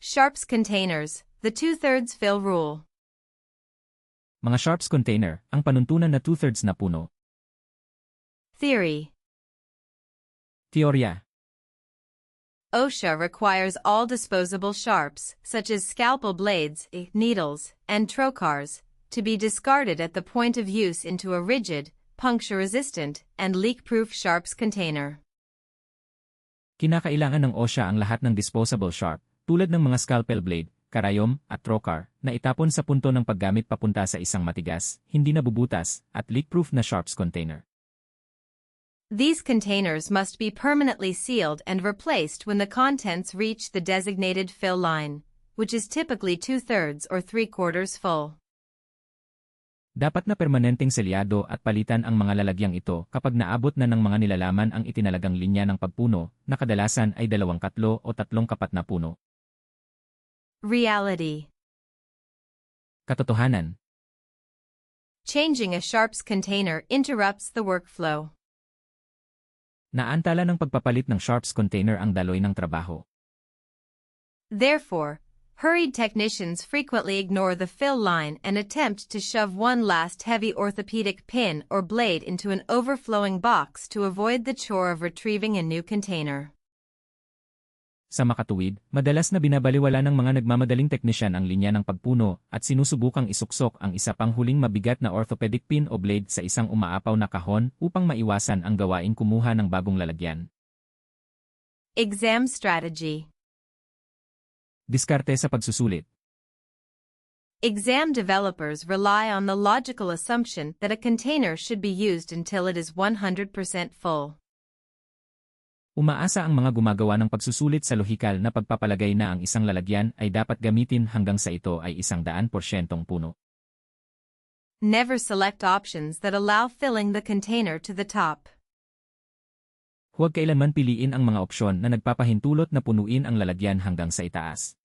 Sharps containers, the 2/3 fill rule. Mga Sharps container, ang panuntunan na 2/3 na puno. Theory. Teorya. OSHA requires all disposable sharps, such as scalpel blades, needles, and trocars, to be discarded at the point of use into a rigid, puncture-resistant, and leak-proof Sharps container. Kinakailangan ng OSHA ang lahat ng disposable sharp, tulad ng mga scalpel blade, karayom, at trocar, na itapon sa punto ng paggamit papunta sa isang matigas, hindi nabubutas, at leak-proof na Sharps container. These containers must be permanently sealed and replaced when the contents reach the designated fill line, which is typically 2/3 or 3/4 full. Dapat na permanenteng selyado at palitan ang mga lalagyang ito kapag naabot na ng mga nilalaman ang itinalagang linya ng pagpuno, na kadalasan ay 2 o 3 kapat na puno. Reality. Katotohanan. Changing a Sharps container interrupts the workflow. Naantala ng pagpapalit ng Sharps container ang daloy ng trabaho. Therefore, hurried technicians frequently ignore the fill line and attempt to shove one last heavy orthopedic pin or blade into an overflowing box to avoid the chore of retrieving a new container. Sa makatuwid, madalas na binabaliwala ng mga nagmamadaling teknisyan ang linya ng pagpuno at sinusubukang isuksok ang isa pang huling mabigat na orthopedic pin o blade sa isang umaapaw na kahon upang maiwasan ang gawaing kumuha ng bagong lalagyan. Exam strategy. Diskarte sa pagsusulit. Exam developers rely on the logical assumption that a container should be used until it is 100% full. Umaasa ang mga gumagawa ng pagsusulit sa lohikal na pagpapalagay na ang isang lalagyan ay dapat gamitin hanggang sa ito ay 100% puno. Never select options that allow filling the container to the top. Huwag kailanman piliin ang mga opsyon na nagpapahintulot na punuin ang lalagyan hanggang sa itaas.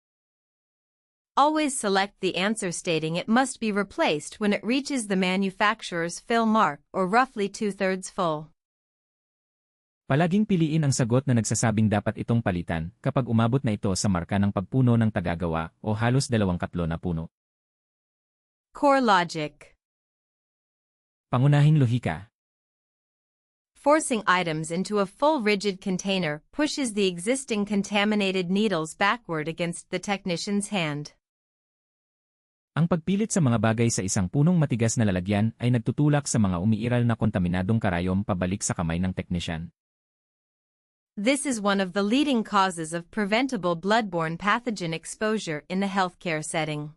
Always select the answer stating it must be replaced when it reaches the manufacturer's fill mark or roughly 2/3 full. Palaging piliin ang sagot na nagsasabing dapat itong palitan kapag umabot na ito sa marka ng pagpuno ng tagagawa o halos 2/3 na puno. Core logic. Pangunahing lohika. Forcing items into a full rigid container pushes the existing contaminated needles backward against the technician's hand. Ang pagpilit sa mga bagay sa isang punong matigas na lalagyan ay nagtutulak sa mga umiiral na kontaminadong karayom pabalik sa kamay ng teknisyan. This is one of the leading causes of preventable bloodborne pathogen exposure in the healthcare setting.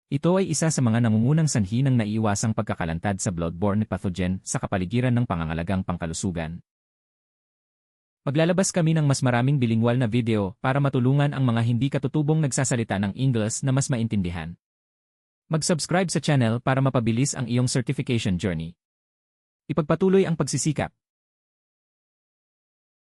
Ito ay isa sa mga nangungunang sanhi ng naiiwasang pagkakalantad sa bloodborne pathogen sa kapaligiran ng pangangalagang pangkalusugan. Maglalabas kami ng mas maraming bilingwal na video para matulungan ang mga hindi katutubong nagsasalita ng Ingles na mas maintindihan. Mag-subscribe sa channel para mapabilis ang iyong certification journey. Ipagpatuloy ang pagsisikap.